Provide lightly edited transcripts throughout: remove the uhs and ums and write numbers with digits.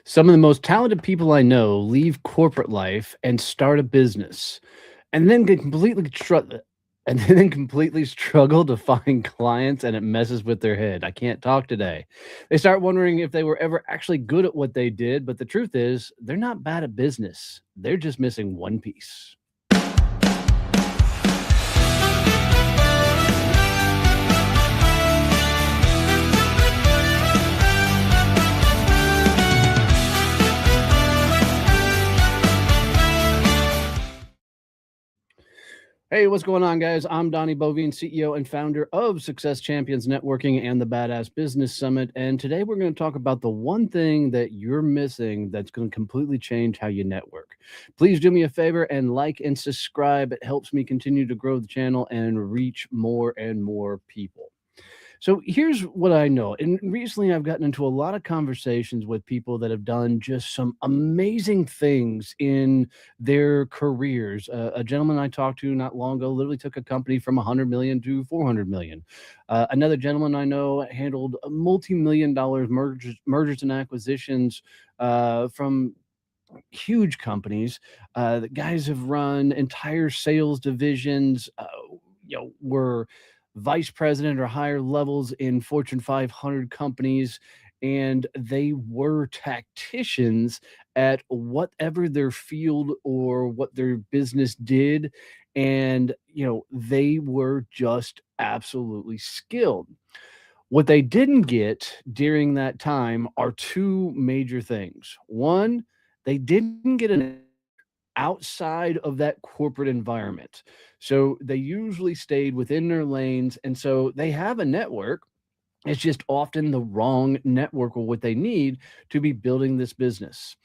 Some of the most talented people I know leave corporate life and start a business, and then get completely and then completely struggle to find clients, and it messes with their head. I can't talk today. They start wondering if they were ever actually good at what they did, but the truth is, they're not bad at business. They're just missing one piece. Hey, what's going on, guys? I'm Donnie Bovine, CEO and founder of Success Champions Networking and the Badass Business Summit. And today we're going to talk about the one thing that you're missing that's going to completely change how you network. Please do me a favor and like and subscribe. It helps me continue to grow the channel and reach more and more people. So here's what I know. And recently I've gotten into a lot of conversations with people that have done just some amazing things in their careers. A gentleman I talked to not long ago literally took a company from 100 million to 400 million. Another gentleman I know handled a multi-million dollars mergers and acquisitions from huge companies. The guys have run entire sales divisions, were vice president or higher levels in Fortune 500 companies, and they were tacticians at whatever their field or what their business did. And, they were just absolutely skilled. What they didn't get during that time are two major things. One, they didn't get an outside of that corporate environment. So they usually stayed within their lanes. And so they have a network. It's just often the wrong network or what they need to be building this business.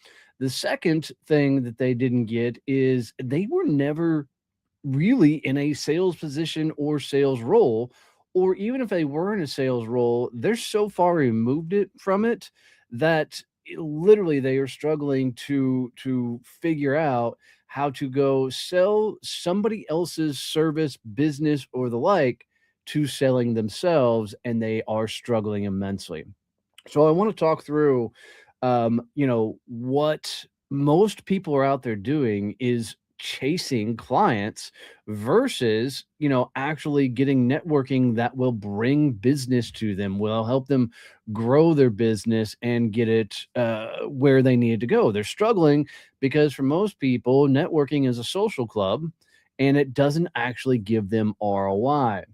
The second thing that they didn't get is they were never really in a sales position or sales role, or even if they were in a sales role, they're so far removed it from it that literally they are struggling to figure out how to go sell somebody else's service, business, or the like to selling themselves, and they are struggling immensely. So I want to talk through, what most people are out there doing is chasing clients versus, actually getting networking that will bring business to them, will help them grow their business and get it where they need to go. They're struggling because for most people, networking is a social club and it doesn't actually give them ROI.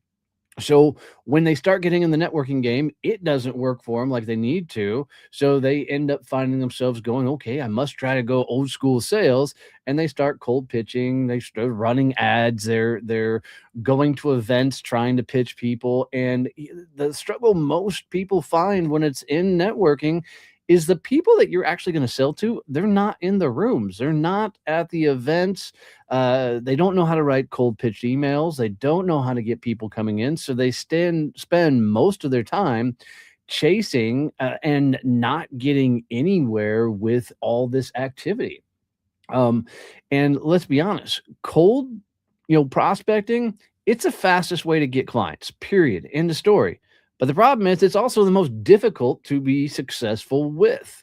So when they start getting in the networking game, it doesn't work for them like they need to. So they end up finding themselves going, okay, I must try to go old school sales. And they start cold pitching. They start running ads. They're going to events trying to pitch people. And the struggle most people find when it's in networking is the people that you're actually going to sell to, they're not in the rooms. They're not at the events. They don't know how to write cold pitch emails. They don't know how to get people coming in. So they spend most of their time chasing and not getting anywhere with all this activity. Um, and let's be honest, cold, prospecting, it's the fastest way to get clients, period. End of story. But the problem is it's also the most difficult to be successful with.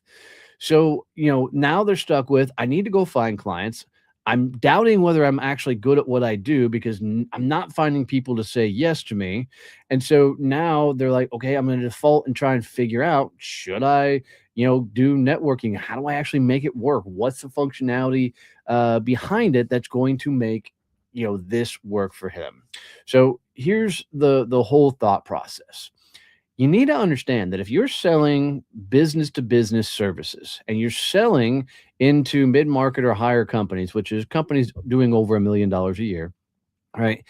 So, now they're stuck with, I need to go find clients. I'm doubting whether I'm actually good at what I do because I'm not finding people to say yes to me. And so now they're like, okay, I'm going to default and try and figure out, should I, do networking? How do I actually make it work? What's the functionality behind it that's going to make, this work for him? So here's the whole thought process. You need to understand that if you're selling business to business services and you're selling into mid-market or higher companies, which is companies doing over $1 million a year, right?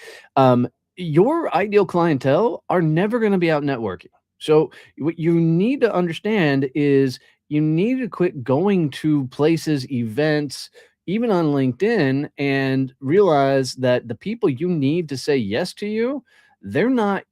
Your ideal clientele are never going to be out networking. So what you need to understand is you need to quit going to places, events, even on LinkedIn, and realize that the people you need to say yes to you, they're not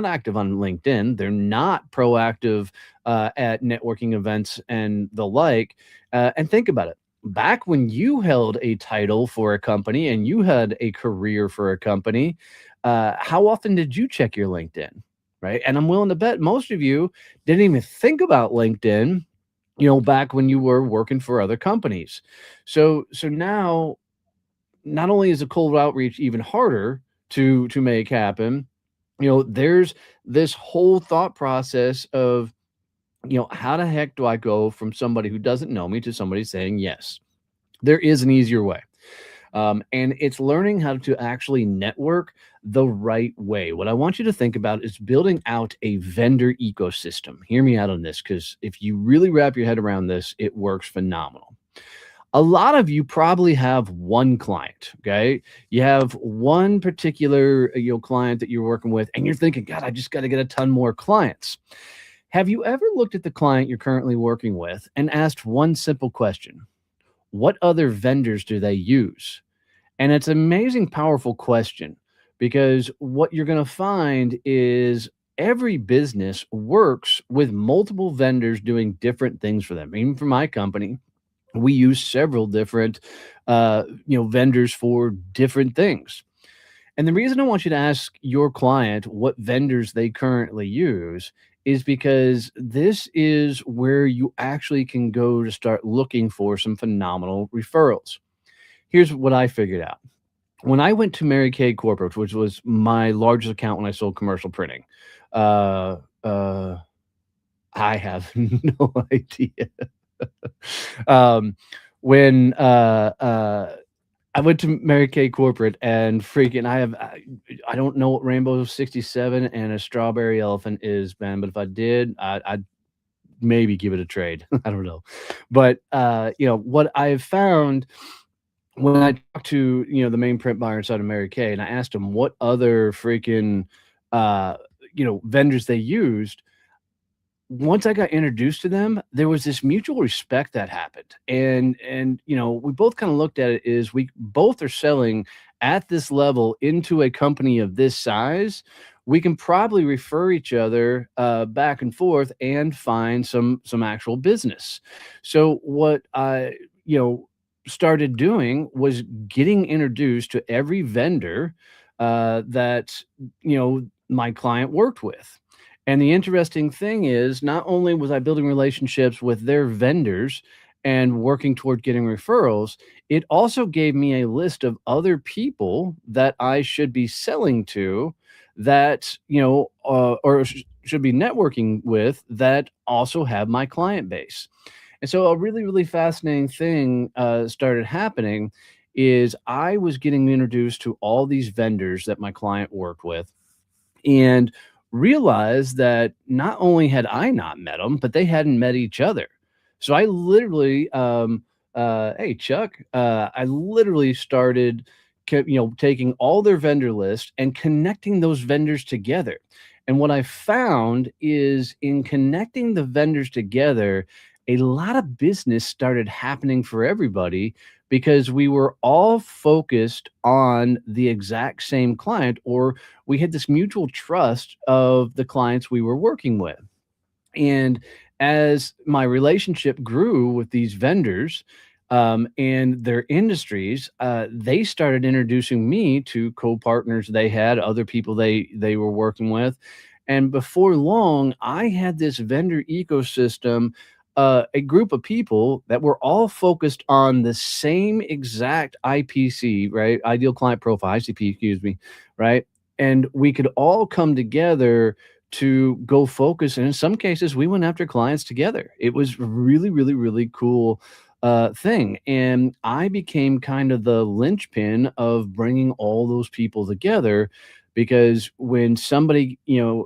active on LinkedIn. They're not proactive at networking events and the like. And think about it. Back when you held a title for a company and you had a career for a company, how often did you check your LinkedIn? Right. And I'm willing to bet most of you didn't even think about LinkedIn back when you were working for other companies. So now, not only is a cold outreach even harder to make happen, there's this whole thought process of, how the heck do I go from somebody who doesn't know me to somebody saying yes? There is an easier way. And it's learning how to actually network the right way. What I want you to think about is building out a vendor ecosystem. Hear me out on this, because if you really wrap your head around this, it works phenomenal. A lot of you probably have one client, okay? You have one particular client that you're working with, and you're thinking, God, I just got to get a ton more clients. Have you ever looked at the client you're currently working with and asked one simple question? What other vendors do they use? And it's an amazing, powerful question, because what you're going to find is every business works with multiple vendors doing different things for them. Even for my company, we use several different, vendors for different things. And the reason I want you to ask your client what vendors they currently use is because this is where you actually can go to start looking for some phenomenal referrals. Here's what I figured out. When I went to Mary Kay Corporate, which was my largest account when I sold commercial printing, uh, uh, I have no idea. um, when I went to Mary Kay Corporate, and freaking, I don't know what Rainbow 67 and a strawberry elephant is, man. But if I did, I'd maybe give it a trade. I don't know, but what I've found when I talked to, the main print buyer inside of Mary Kay, and I asked him what other freaking, uh, vendors they used. Once I got introduced to them, there was this mutual respect that happened. And we both kind of looked at it is we both are selling at this level into a company of this size. We can probably refer each other back and forth and find some actual business. So what I, started doing was getting introduced to every vendor that, my client worked with. And the interesting thing is, not only was I building relationships with their vendors and working toward getting referrals, it also gave me a list of other people that I should be selling to, that, should be networking with, that also have my client base. And so a really, really fascinating thing started happening is I was getting introduced to all these vendors that my client worked with, and realized that not only had I not met them, but they hadn't met each other. So I literally, hey Chuck, I literally started, taking all their vendor lists and connecting those vendors together. And what I found is, in connecting the vendors together, a lot of business started happening for everybody, because we were all focused on the exact same client, or we had this mutual trust of the clients we were working with. And as my relationship grew with these vendors, and their industries, they started introducing me to co-partners they had, other people they were working with. And before long, I had this vendor ecosystem, a group of people that were all focused on the same exact IPC, right? Ideal client profile, ICP, excuse me, right? And we could all come together to go focus. And in some cases, we went after clients together. It was really, really, really cool thing. And I became kind of the linchpin of bringing all those people together, because when somebody,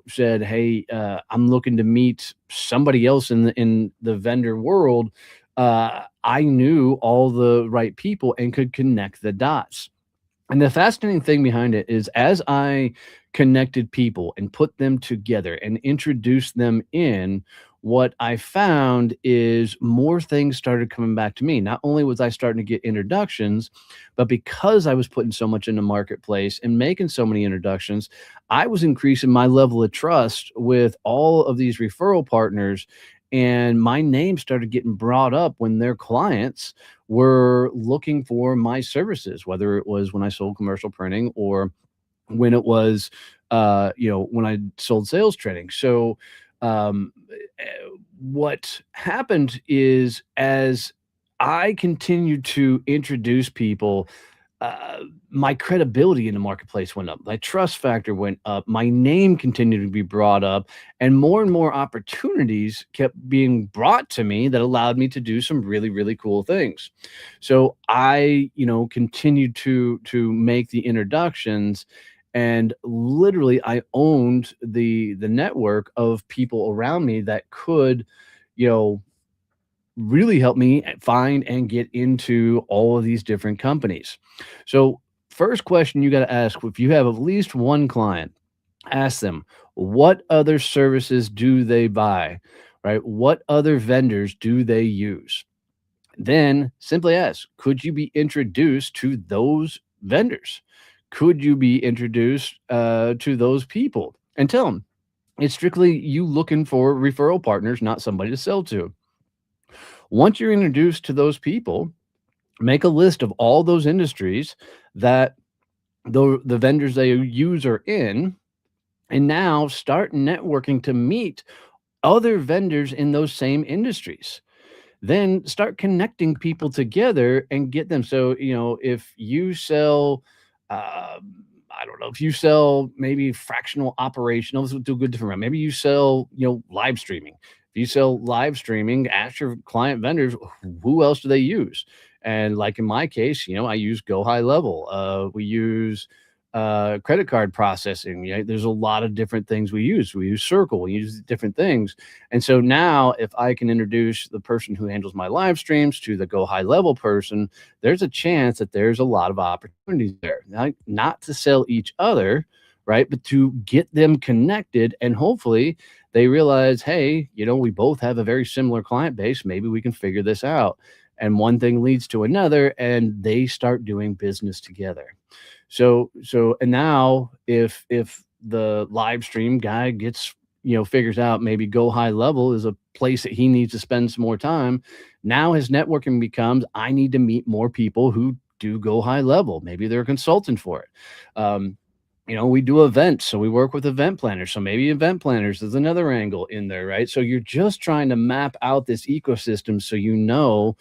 said, "Hey, I'm looking to meet somebody else in the vendor world," I knew all the right people and could connect the dots. And the fascinating thing behind it is, as I connected people and put them together and introduced them in, what I found is more things started coming back to me. Not only was I starting to get introductions, but because I was putting so much in the marketplace and making so many introductions, I was increasing my level of trust with all of these referral partners. And my name started getting brought up when their clients were looking for my services, whether it was when I sold commercial printing, or when it was, when I sold sales training. So, um, what happened is as I continued to introduce people, uh, my credibility in the marketplace went up. My trust factor went up. My name continued to be brought up, and more opportunities kept being brought to me that allowed me to do some really, really cool things. So I, continued to make the introductions, and literally I owned the network of people around me that could, you know, really helped me find and get into all of these different companies. So, first question you got to ask, if you have at least one client, ask them, what other services do they buy? Right? What other vendors do they use? Then simply ask, could you be introduced to those vendors? Could you be introduced to those people? And tell them it's strictly you looking for referral partners, not somebody to sell to. Once you're introduced to those people, make a list of all those industries that the vendors they use are in, and now start networking to meet other vendors in those same industries. Then start connecting people together and get them. So, if you sell, I don't know, if you sell maybe fractional operational, this will do good different. Maybe you sell, live streaming. If you sell live streaming, ask your client vendors, who else do they use? And like in my case, I use Go High Level. We use credit card processing. There's a lot of different things we use. We use Circle. We use different things. And so now, if I can introduce the person who handles my live streams to the Go High Level person, there's a chance that there's a lot of opportunities there. Now, not to sell each other, right? But to get them connected, and hopefully they realize, hey, we both have a very similar client base. Maybe we can figure this out. And one thing leads to another, and they start doing business together. And now if the live stream guy gets, figures out maybe Go High Level is a place that he needs to spend some more time, now his networking becomes, I need to meet more people who do Go High Level. Maybe they're a consultant for it. We do events, so we work with event planners. So maybe event planners is another angle in there, right? So you're just trying to map out this ecosystem so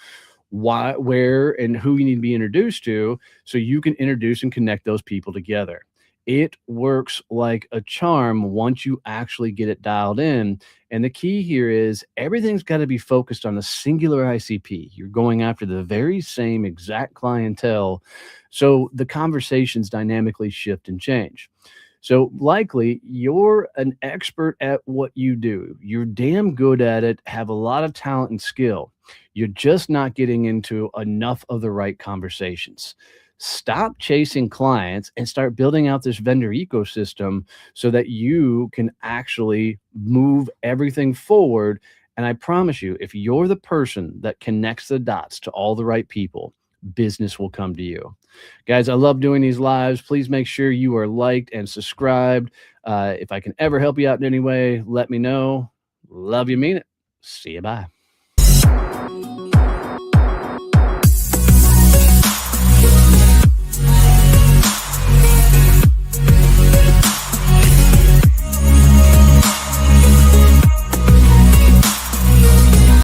why, where, and who you need to be introduced to, so you can introduce and connect those people together. It works like a charm once you actually get it dialed in. And the key here is everything's got to be focused on a singular ICP. You're going after the very same exact clientele. So the conversations dynamically shift and change. So likely you're an expert at what you do. You're damn good at it, have a lot of talent and skill. You're just not getting into enough of the right conversations. Stop chasing clients and start building out this vendor ecosystem so that you can actually move everything forward. And I promise you, if you're the person that connects the dots to all the right people, business will come to you. Guys, I love doing these lives. Please make sure you are liked and subscribed. If I can ever help you out in any way, let me know. Love you, mean it. See you. Bye.